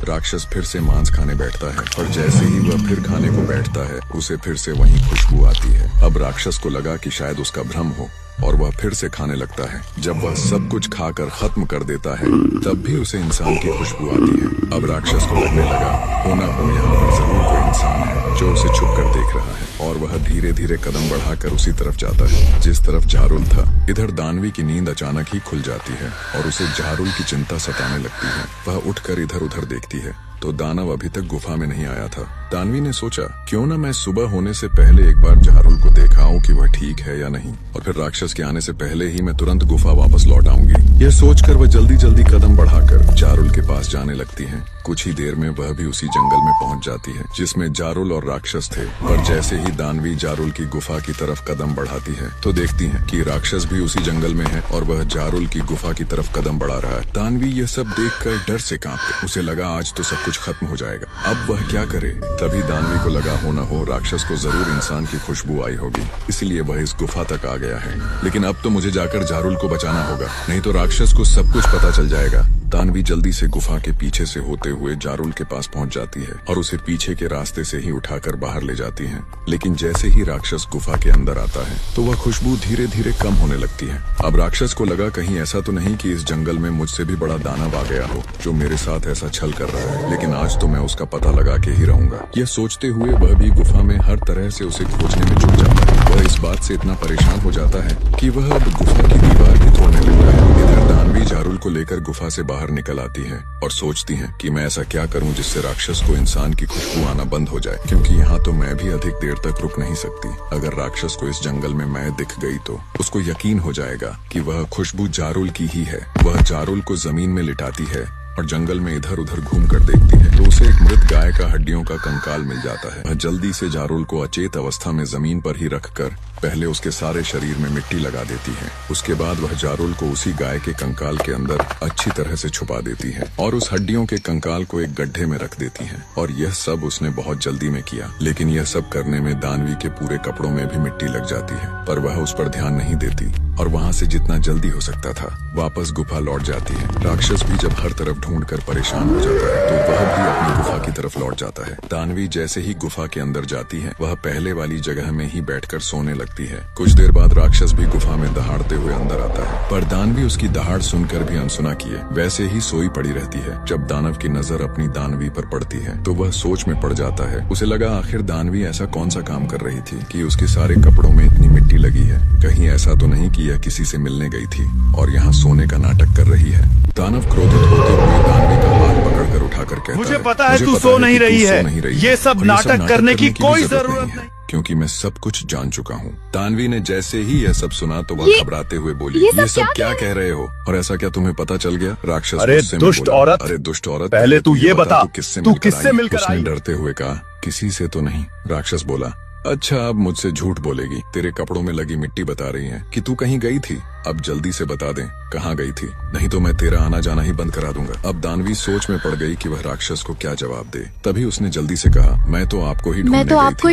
राक्षस फिर से मांस खाने बैठता है और जैसे ही वह फिर खाने को बैठता है उसे फिर से वही खुशबू आती है। अब राक्षस को लगा कि शायद उसका भ्रम हो और वह फिर से खाने लगता है। जब वह सब कुछ खाकर खत्म कर देता है तब भी उसे इंसान की खुशबू आती है। अब राक्षस को लगने लगा हो न हो यहाँ पर जरूर कोई इंसान है जो उसे छुप कर देख रहा है और वह धीरे धीरे कदम बढ़ाकर उसी तरफ जाता है जिस तरफ जारुल था। इधर दानवी की नींद अचानक ही खुल जाती है और उसे जारुल की चिंता सताने लगती है। वह उठकर इधर उधर देखती है तो दानव अभी तक गुफा में नहीं आया था। दानवी ने सोचा क्यों न मैं सुबह होने से पहले एक बार जारुल को देखाऊं कि वह ठीक है या नहीं, और फिर राक्षस के आने से पहले ही मैं तुरंत गुफा वापस लौट आऊंगी। यह सोचकर वह जल्दी जल्दी कदम बढ़ाकर जारुल के पास जाने लगती है। कुछ ही देर में वह भी उसी जंगल में पहुंच जाती है जिसमें जारुल और राक्षस थे। पर जैसे ही दानवी जारुल की गुफा की तरफ कदम बढ़ाती है तो देखती है कि राक्षस भी उसी जंगल में है और वह जारुल की गुफा की तरफ कदम बढ़ा रहा है। दानवी यह सब देखकर डर से कांपती। उसे लगा आज तो सब कुछ खत्म हो जाएगा। अब वह क्या करे? तभी दानवी को लगा हो न हो राक्षस को जरूर इंसान की खुशबू आई होगी, इसलिए वह इस गुफा तक आ गया है। लेकिन अब तो मुझे जाकर जारुल को बचाना होगा, नहीं तो राक्षस को सब कुछ पता चल जाएगा। दानवी जल्दी से गुफा के पीछे से होते हुए जारुल के पास पहुंच जाती है और उसे पीछे के रास्ते से ही उठाकर बाहर ले जाती है। लेकिन जैसे ही राक्षस गुफा के अंदर आता है तो वह खुशबू धीरे धीरे कम होने लगती है। अब राक्षस को लगा कहीं ऐसा तो नहीं कि इस जंगल में मुझसे भी बड़ा दानव आ गया हो जो मेरे साथ ऐसा छल कर रहा है, लेकिन आज तो मैं उसका पता लगा के ही रहूंगा। यह सोचते हुए वह भी गुफा में हर तरह से उसे खोजने में जुट जाता है। वह इस बात से इतना परेशान हो जाता है कि वह अब गुफा की दीवार भी तोड़ने लगता है। इधर दानवी जारुल को लेकर गुफा से बाहर निकल आती है और सोचती है कि मैं ऐसा क्या करूं जिससे राक्षस को इंसान की खुशबू आना बंद हो जाए, क्योंकि यहाँ तो मैं भी अधिक देर तक रुक नहीं सकती। अगर राक्षस को इस जंगल में मैं दिख गई तो उसको यकीन हो जाएगा कि वह खुशबू जारुल की ही है। वह जारुल को जमीन में लिटाती है और जंगल में इधर उधर घूम कर देखती है तो उसे एक मृत गाय का हड्डियों का कंकाल मिल जाता है। वह जल्दी से जारुल को अचेत अवस्था में जमीन पर ही रखकर पहले उसके सारे शरीर में मिट्टी लगा देती है। उसके बाद वह जारुल को उसी गाय के कंकाल के अंदर अच्छी तरह से छुपा देती है और उस हड्डियों के कंकाल को एक गड्ढे में रख देती है। और यह सब उसने बहुत जल्दी में किया, लेकिन यह सब करने में दानवी के पूरे कपड़ों में भी मिट्टी लग जाती है, पर वह उस पर ध्यान नहीं देती और वहाँ से जितना जल्दी हो सकता था वापस गुफा लौट जाती है। राक्षस भी जब हर तरफ ढूंढकर परेशान हो जाता है तो वह भी अपनी गुफा की तरफ लौट जाता है। दानवी जैसे ही गुफा के अंदर जाती है वह पहले वाली जगह में ही बैठकर सोने लगती है। कुछ देर बाद राक्षस भी गुफा में दहाड़ते हुए अंदर आता है, पर दानवी उसकी दहाड़ सुनकर भी अनसुना किए वैसे ही सोई पड़ी रहती है। जब दानव की नजर अपनी दानवी पर पड़ती है तो वह सोच में पड़ जाता है। उसे लगा आखिर दानवी ऐसा कौन सा काम कर रही थी कि उसके सारे कपड़ों में इतनी मिट्टी लगी है। कहीं ऐसा तो नहीं कि यह किसी से मिलने गई थी और यहाँ सोने का नाटक कर रही है। दानव क्रोधित होते हुए दानवी का हाथ पकड़कर उठाकर कहता है, मुझे पता है तू सो नहीं रही है। ये सब नाटक करने की कोई जरूरत नहीं, क्योंकि मैं सब कुछ जान चुका हूँ। दानवी ने जैसे ही यह सब सुना तो वह घबराते हुए बोली, ये सब क्या कह रहे हो और ऐसा क्या तुम्हें पता चल गया? राक्षस अरे दुष्ट औरत, अरे दुष्ट औरत, पहले तू ये बता तू किससे मिलकर आई? डरते हुए कहा, किसी से तो नहीं। राक्षस बोला, अच्छा अब मुझसे झूठ बोलेगी? तेरे कपड़ों में लगी मिट्टी बता रही है कि तू कहीं गई थी। अब जल्दी से बता दे कहाँ गई थी, नहीं तो मैं तेरा आना जाना ही बंद करा दूंगा। अब दानवी सोच में पड़ गई कि वह राक्षस को क्या जवाब दे। तभी उसने जल्दी से कहा, मैं तो आपको ही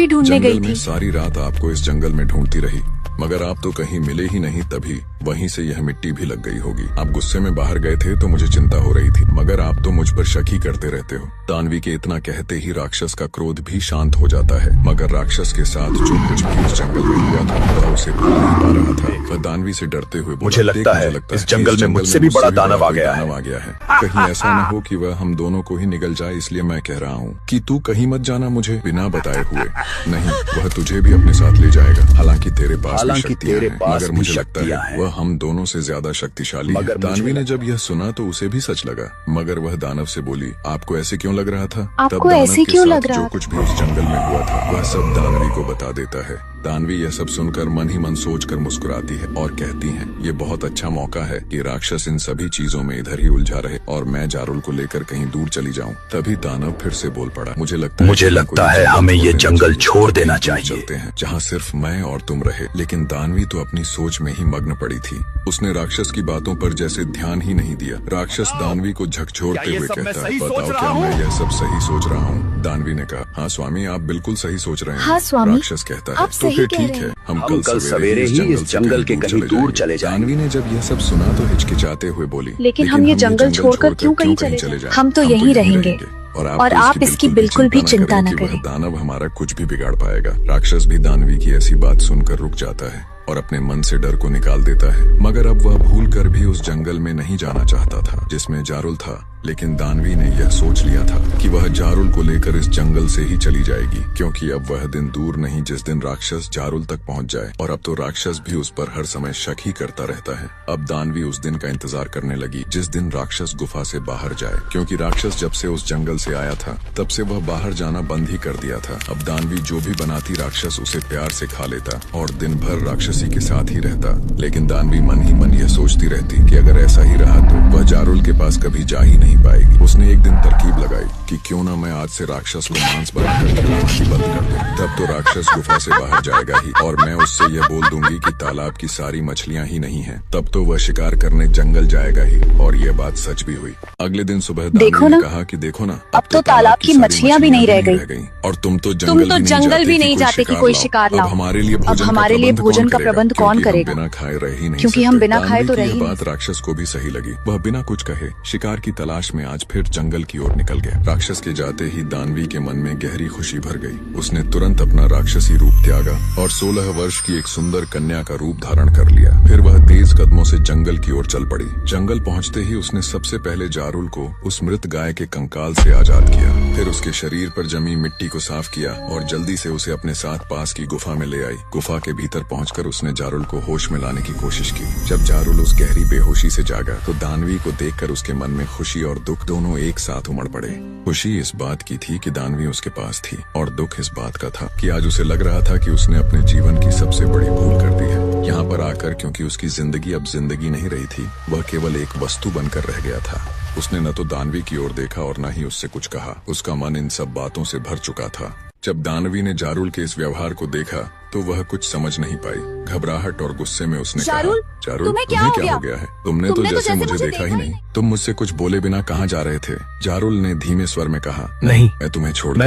ढूंढने गई थी। सारी रात आपको इस जंगल में ढूंढती रही, मगर आप तो कहीं मिले ही नहीं, तभी वहीं से यह मिट्टी भी लग गई होगी। आप गुस्से में बाहर गए थे तो मुझे चिंता हो रही थी, मगर आप तो मुझ पर शक ही करते रहते हो। दानवी के इतना कहते ही राक्षस का क्रोध भी शांत हो जाता है, मगर राक्षस के साथ जो कुछ भी उस जंगल में हुआ था वह उसे भूल नहीं पा रहा था। वह दानवी से डरते हुए मुझे लगता है इस जंगल में मुझसे भी बड़ा दानव आ गया है। कहीं ऐसा न हो कि वह हम दोनों को ही निगल जाए, इसलिए मैं कह रहा हूँ कि तू कहीं मत जाना मुझे बिना बताए हुए। नहीं, वह तुझे भी अपने साथ ले जाएगा। हालांकि तेरे पास मगर मुझे लगता है वह हम दोनों से ज्यादा शक्तिशाली है। दानवी ने जब यह सुना तो उसे भी सच लगा, मगर वह दानव से बोली, आपको ऐसे क्यों लग रहा था? आपको ऐसे क्यों लग रहा? जो कुछ भी उस जंगल में हुआ था वह सब दानवी को बता देता है। दानवी यह सब सुनकर मन ही मन सोचकर मुस्कुराती है और कहती है, ये बहुत अच्छा मौका है कि राक्षस इन सभी चीजों में इधर ही उलझा रहे और मैं जारुल को लेकर कहीं दूर चली जाऊं। तभी दानव फिर से बोल पड़ा, मुझे लगता है हमें ये जंगल छोड़ देना चाहिए। चलते हैं जहाँ सिर्फ मैं और तुम रहे। लेकिन दानवी तो अपनी सोच में ही मग्न पड़ी थी। उसने राक्षस की बातों पर जैसे ध्यान ही नहीं दिया। राक्षस दानवी को झकझोरते हुए कहता है, बताओ क्या मैं यह सब सही सोच रहा हूँ? दानवी ने कहा, हाँ स्वामी आप बिल्कुल सही सोच रहे हैं। हाँ स्वामी, राक्षस कहता है, तो फिर ठीक है, हम कल सवेरे ही इस जंगल के कहीं दूर चले जाएंगे। दानवी ने जब यह सब सुना तो हिचकिचाते हुए बोली, लेकिन हम ये जंगल छोड़कर क्यों कहीं चले जाएं? हम तो यहीं रहेंगे। और और आप इसकी बिल्कुल भी चिंता न कि वह करें। दानव हमारा कुछ भी बिगाड़ पाएगा। राक्षस भी दानवी की ऐसी बात सुनकर रुक जाता है और अपने मन से डर को निकाल देता है। मगर अब वह भूल कर भी उस जंगल में नहीं जाना चाहता था जिसमें जारुल था। लेकिन दानवी ने यह सोच लिया था कि वह जारुल को लेकर इस जंगल से ही चली जाएगी, क्योंकि अब वह दिन दूर नहीं जिस दिन राक्षस जारुल तक पहुंच जाए। और अब तो राक्षस भी उस पर हर समय शक ही करता रहता है। अब दानवी उस दिन का इंतजार करने लगी जिस दिन राक्षस गुफा से बाहर जाए, क्योंकि राक्षस जब से उस जंगल से आया था तब से वह बाहर जाना बंद ही कर दिया था। अब दानवी जो भी बनाती राक्षस उसे प्यार से खा लेता और दिन भर राक्षसी के साथ ही रहता। लेकिन दानवी मन ही मन यह सोचती रहती कि अगर ऐसा ही रहा तो वह जारुल के पास कभी जा ही नहीं पाएगी। उसने एक दिन तरकीब लगाई कि क्यों ना मैं आज से राक्षस को मांस बनाकर खिलाना ही बंद कर दूं। तब तो राक्षस गुफा से बाहर जाएगा ही और मैं उससे यह बोल दूंगी कि तालाब की सारी मछलियां ही नहीं हैं। तब तो वह शिकार करने जंगल जाएगा ही। और यह बात सच भी हुई। अगले दिन सुबह दानवी ने कहा कि देखो ना, अब तो तालाब की मछलियां भी नहीं रह गई और तुम तो जंगल भी नहीं जाते कि कोई शिकार लाओ। हमारे लिए भोजन का प्रबंध कौन करेगा? बिना खाए रह ही नहीं, क्योंकि हम बिना खाए तो रह ही बात राक्षस को भी सही लगी। वह बिना कुछ कहे शिकार की तलाश में आज फिर जंगल की ओर निकल गया। राक्षस के जाते ही दानवी के मन में गहरी खुशी भर गई। उसने तुरंत अपना राक्षसी रूप त्यागा और 16 वर्ष की एक सुंदर कन्या का रूप धारण कर लिया। फिर वह तेज कदमों से जंगल की ओर चल पड़ी। जंगल पहुंचते ही उसने सबसे पहले जारुल को उस मृत गाय के कंकाल से आजाद किया। फिर उसके शरीर पर जमी मिट्टी को साफ किया और जल्दी से उसे अपने साथ पास की गुफा में ले आई। गुफा के भीतर पहुंचकर उसने जारुल को होश में लाने की कोशिश की। जब जारुल उस गहरी बेहोशी से जागा तो दानवी को देखकर उसके मन में खुशी और दुख दोनों एक साथ उमड़ पड़े। खुशी इस बात की थी कि दानवी उसके पास थी और दुख इस बात का था कि आज उसे लग रहा था कि उसने अपने जीवन की सबसे बड़ी भूल कर दी है यहाँ पर आकर, क्योंकि उसकी जिंदगी अब जिंदगी नहीं रही थी, वह केवल एक वस्तु बनकर रह गया था। उसने न तो दानवी की ओर देखा और न ही उससे कुछ कहा। उसका मन इन सब बातों से भर चुका था। जब दानवी ने जारुल के इस व्यवहार को देखा तो वह कुछ समझ नहीं पाई। घबराहट और गुस्से में उसने कहा, जारुल तुम्हें क्या हो गया है? तुमने तो जैसे मुझे देखा ही नहीं। तुम मुझसे कुछ बोले बिना कहाँ जा रहे थे? जारुल ने धीमे स्वर में कहा, नहीं, मैं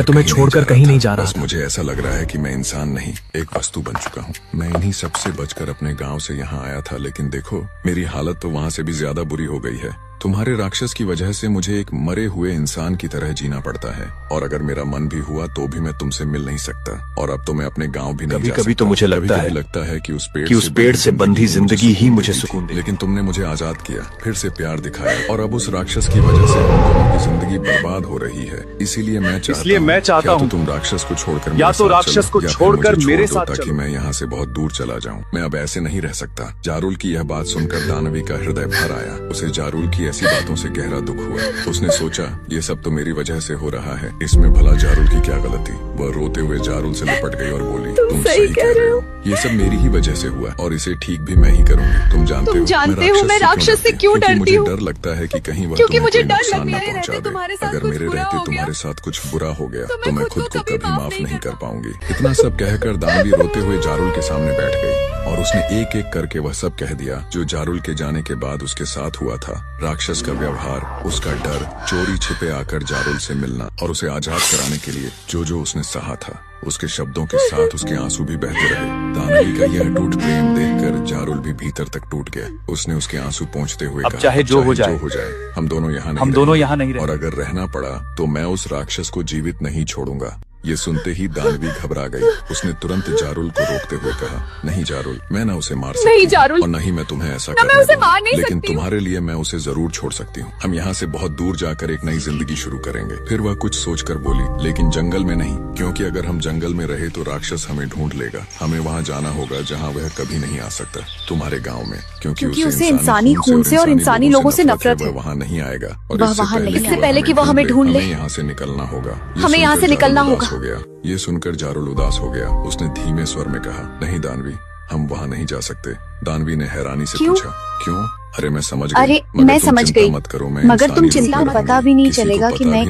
तुम्हें छोड़कर कहीं नहीं जा रहा। बस मुझे ऐसा लग रहा है कि मैं इंसान नहीं, एक वस्तु बन चुका हूँ। मैं इन्हीं सबसे बचकर अपने गाँव से यहाँ आया था, लेकिन देखो मेरी हालत तो वहाँ से भी ज्यादा बुरी हो गई है। तुम्हारे राक्षस की वजह से मुझे एक मरे हुए इंसान की तरह जीना पड़ता है और अगर मेरा मन भी हुआ तो भी मैं तुमसे मिल नहीं सकता और अब तो मैं अपने गांव भी नहीं जा सकता। कभी तो मुझे लगता है कि उस पेड़ से बंधी जिंदगी ही मुझे सुकून दे। लेकिन तुमने मुझे आजाद किया, फिर से प्यार दिखाया और अब उस राक्षस की वजह से हम दोनों की जिंदगी बर्बाद हो रही है। इसीलिए मैं चाहता हूँ तुम राक्षस को छोड़कर या तो राक्षस को छोड़कर मेरे साथ ताकि मैं यहाँ से बहुत दूर चला जाऊँ। मैं अब ऐसे नहीं रह सकता। जारुल की यह बात सुनकर दानवी का हृदय भर आया। उसे जारुल की ऐसी बातों से गहरा दुख हुआ। उसने सोचा ये सब तो मेरी वजह से हो रहा है, इसमें भला जारुल की क्या गलती? वह रोते हुए जारुल से लिपट गई और बोली, तुम सही कह रहे हो, ये सब मेरी ही वजह से हुआ और इसे ठीक भी मैं ही करूंगी। तुम जानते हो मैं राक्षस से क्यों डरती हूँ? मुझे डर लगता है कि कहीं वह तुम्हें कोई नुकसान न पहुंचा दे। अगर मेरे रहते तुम्हारे साथ कुछ बुरा हो गया तो मैं खुद को कभी माफ नहीं कर पाऊंगी। इतना सब कहकर दानवी रोते हुए जारुल के सामने बैठ गई और उसने एक एक करके वह सब कह दिया जो जारुल के जाने के बाद उसके साथ हुआ था। राक्षस का व्यवहार, उसका डर, चोरी छिपे आकर जारुल से मिलना और उसे आजाद कराने के लिए जो उसने सहा था। उसके शब्दों के साथ उसके आंसू भी बहते रहे। दानवी का यह अटूट प्रेम देखकर जारुल भी भीतर तक टूट गया। उसने उसके आंसू पोंछते हुए कहा, चाहे जो हो जाए हम दोनों यहाँ नहीं रहे और अगर रहना पड़ा तो मैं उस राक्षस को जीवित नहीं छोड़ूंगा। ये सुनते ही दानवी घबरा गई। उसने तुरंत जारुल को रोकते हुए कहा, नहीं जारुल, मैं न उसे मार सकती और न ही मैं तुम्हें ऐसा करने दूंगा, लेकिन तुम्हारे लिए मैं उसे जरूर छोड़ सकती हूँ। हम यहाँ से बहुत दूर जाकर एक नई जिंदगी शुरू करेंगे। फिर वह कुछ सोचकर बोली, लेकिन जंगल में नहीं, क्योंकि अगर हम जंगल में रहे तो राक्षस हमें ढूंढ लेगा। हमें वहाँ जाना होगा जहाँ वह कभी नहीं आ सकता, तुम्हारे गाँव में, क्योंकि उसे इंसानी खून से और इंसानी लोगों से नफरत है। वहाँ नहीं आएगा और इससे पहले कि वह हमें ढूंढ ले, यहाँ से निकलना होगा, हमें यहाँ से निकलना होगा। हो गया। ये सुनकर जारुल उदास हो गया। उसने धीमे स्वर में कहा, नहीं दानवी, हम वहाँ नहीं जा सकते। दानवी ने हैरानी से पूछा, क्यों? अरे मैं समझ गई, मत करो, मगर तुम चिंता, पता भी नहीं चलेगा कि मैं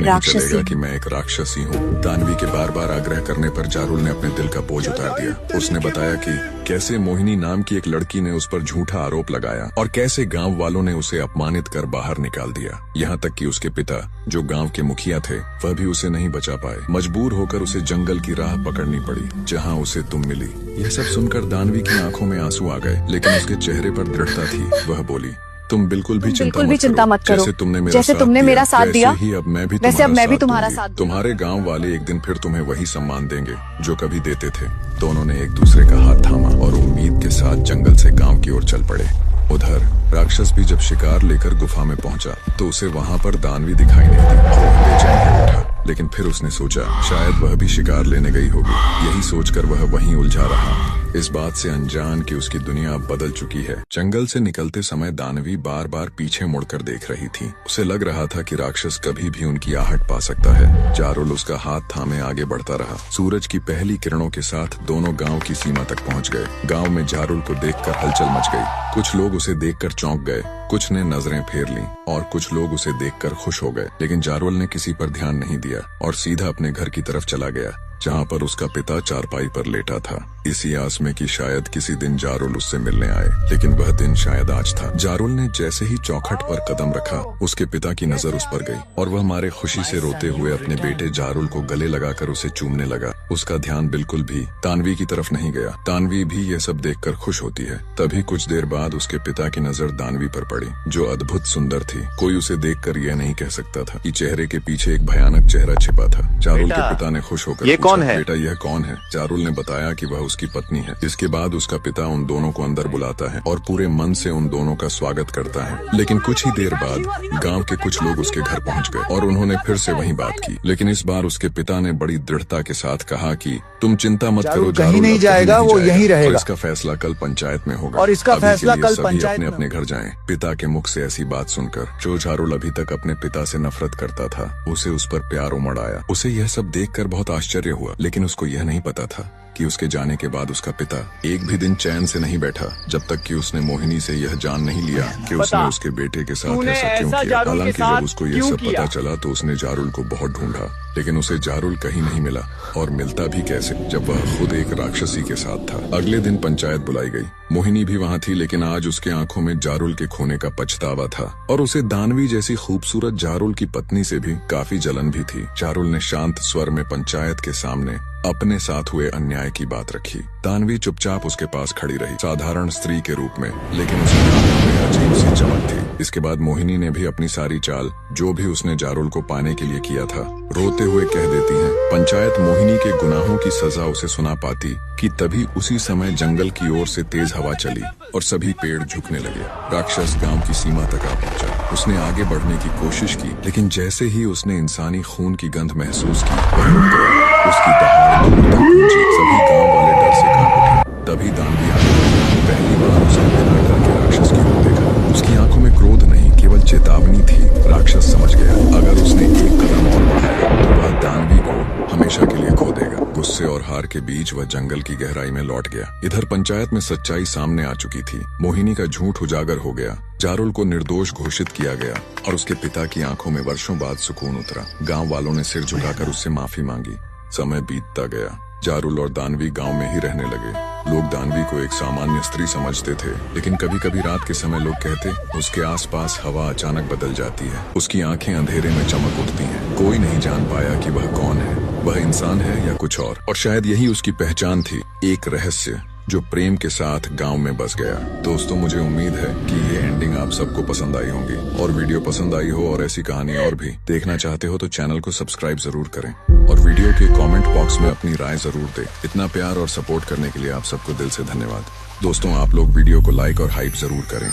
एक राक्षसी हूँ। दानवी के बार बार आग्रह करने पर जारुल ने अपने दिल का बोझ उतार दिया। उसने बताया कि कैसे मोहिनी नाम की एक लड़की ने उस पर झूठा आरोप लगाया और कैसे गांव वालों ने उसे अपमानित कर बाहर निकाल दिया। यहाँ तक कि उसके पिता, जो गांव के मुखिया थे, वह भी उसे नहीं बचा पाए। मजबूर होकर उसे जंगल की राह पकड़नी पड़ी जहाँ उसे तुम मिली। यह सब सुनकर दानवी की आंखों में आंसू आ गए, लेकिन उसके चेहरे पर दृढ़ता थी। वह बोली, तुम बिल्कुल भी चिंता मत करो। जैसे तुमने मेरा साथ दिया वैसे अब मैं भी तुम्हारा साथ दूंगी। तुम्हारे गांव वाले एक दिन फिर तुम्हें वही सम्मान देंगे जो कभी देते थे। दोनों ने एक दूसरे का हाथ थामा और उम्मीद के साथ जंगल से गांव की ओर चल पड़े। उधर राक्षस भी जब शिकार लेकर गुफा में पहुंचा तो उसे वहां पर दानवी दिखाई नहीं दी और वह बेचैन हो उठा। लेकिन फिर उसने सोचा शायद वह भी शिकार लेने गई होगी। यही सोचकर वह वहीं उलझा रहा, इस बात से अनजान कि उसकी दुनिया अब बदल चुकी है। जंगल से निकलते समय दानवी बार बार पीछे मुड़कर देख रही थी। उसे लग रहा था कि राक्षस कभी भी उनकी आहट पा सकता है। जारुल उसका हाथ थामे आगे बढ़ता रहा। सूरज की पहली किरणों के साथ दोनों गांव की सीमा तक पहुंच गए। गांव में जारुल को देखकर हलचल मच गई। कुछ लोग उसे देखकर चौंक गए, कुछ ने नजरें फेर लीं और कुछ लोग उसे देखकर खुश हो गए। लेकिन जारुल ने किसी पर ध्यान नहीं दिया और सीधा अपने घर की तरफ चला गया जहाँ पर उसका पिता चारपाई पर लेटा था, इसी आस में कि शायद किसी दिन जारुल उससे मिलने आए। लेकिन वह दिन शायद आज था। जारुल ने जैसे ही चौखट पर कदम रखा उसके पिता की नजर उस पर गई और वह मारे खुशी से रोते हुए अपने बेटे जारुल को गले लगाकर उसे चूमने लगा। उसका ध्यान बिल्कुल भी तानवी की तरफ नहीं गया। तानवी भी ये सब देखकर खुश होती है। तभी कुछ देर बाद उसके पिता की नजर दानवी पर पड़ी जो अद्भुत सुंदर थी। कोई उसे देखकर यह नहीं कह सकता था कि चेहरे के पीछे एक भयानक चेहरा छिपा था। जारुल के पिता ने खुश होकर कौन है? बेटा यह कौन है? जारुल ने बताया कि वह उसकी पत्नी है। इसके बाद उसका पिता उन दोनों को अंदर बुलाता है और पूरे मन से उन दोनों का स्वागत करता है। लेकिन कुछ ही देर बाद गांव के कुछ लोग उसके घर पहुंच गए और उन्होंने फिर से वही बात की। लेकिन इस बार उसके पिता ने बड़ी दृढ़ता के साथ कहा कि तुम चिंता मत करो, कहीं नहीं जाएगा, वो यहीं रहेगा। इसका फैसला कल पंचायत में होगा और इसका फैसला कल पंचायत अपने अपने घर जाएं। पिता के मुख से ऐसी बात सुनकर जो जारुल अभी तक अपने पिता से नफरत करता था उसे उस पर प्यार उमड़ आया। उसे यह सब देखकर बहुत आश्चर्य हुआ, लेकिन उसको यह नहीं पता था कि उसके जाने के बाद उसका पिता एक भी दिन चैन से नहीं बैठा जब तक कि उसने मोहिनी से यह जान नहीं लिया कि उसने उसके बेटे के साथ ऐसा क्यों किया। हालांकि जब उसको यह सब पता चला तो उसने जारुल को बहुत ढूंढा, लेकिन उसे जारुल कहीं नहीं मिला। और मिलता भी कैसे जब वह खुद एक राक्षसी के साथ था। अगले दिन पंचायत बुलाई गई। मोहिनी भी वहाँ थी, लेकिन आज उसके आंखों में जारुल के खोने का पछतावा था और उसे दानवी जैसी खूबसूरत जारुल की पत्नी से भी काफी जलन भी थी। जारुल ने शांत स्वर में पंचायत के सामने अपने साथ हुए अन्याय की बात रखी। दानवी चुपचाप उसके पास खड़ी रही, साधारण स्त्री के रूप में, लेकिन उसकी आंखों में अजीब सी चमक थी। इसके बाद मोहिनी ने भी अपनी सारी चाल जो भी उसने जारुल को पाने के लिए किया था रोते हुए कह देती है। पंचायत मोहिनी के गुनाहों की सजा उसे सुना पाती कि तभी उसी समय जंगल की ओर से तेज हवा चली और सभी पेड़ झुकने लगे। राक्षस गांव की सीमा तक आ पहुंचा। उसने आगे बढ़ने की कोशिश की, लेकिन जैसे ही उसने इंसानी खून की गंध महसूस की वह रुक गया। उसकी दहाड़ दूर तक गूंजी। सभी गांव वाले डर से कांप उठे। तभी दानवी आगे बढ़ी। पहली बार उसने बिना डर के राक्षस की ओर देखा। उसकी आंखों में क्रोध नहीं, केवल चेतावनी थी। राक्षस समझ गया अगर उसने एक कदम और बढ़ाया तो वह दानवी को हमेशा के लिए खो देगा। गुस्से और हार के बीच वह जंगल की गहराई में लौट गया। इधर पंचायत में सच्चाई सामने आ चुकी थी। मोहिनी का झूठ उजागर हो गया। जारुल को निर्दोष घोषित किया गया और उसके पिता की आंखों में वर्षों बाद सुकून उतरा। गांव वालों ने सिर झुकाकर उससे माफी मांगी। समय बीतता गया। जारुल और दानवी गांव में ही रहने लगे। लोग दानवी को एक सामान्य स्त्री समझते थे, लेकिन कभी कभी रात के समय लोग कहते उसके आसपास हवा अचानक बदल जाती है। उसकी आंखें अंधेरे में चमक उठती हैं। कोई नहीं जान पाया कि वह कौन है, वह इंसान है या कुछ और शायद यही उसकी पहचान थी, एक रहस्य जो प्रेम के साथ गांव में बस गया। दोस्तों, मुझे उम्मीद है कि ये एंडिंग आप सबको पसंद आई होगी और वीडियो पसंद आई हो और ऐसी कहानी और भी देखना चाहते हो तो चैनल को सब्सक्राइब जरूर करें और वीडियो के कमेंट बॉक्स में अपनी राय जरूर दें। इतना प्यार और सपोर्ट करने के लिए आप सबको दिल से धन्यवाद। दोस्तों, आप लोग वीडियो को लाइक और हाइप जरूर करें।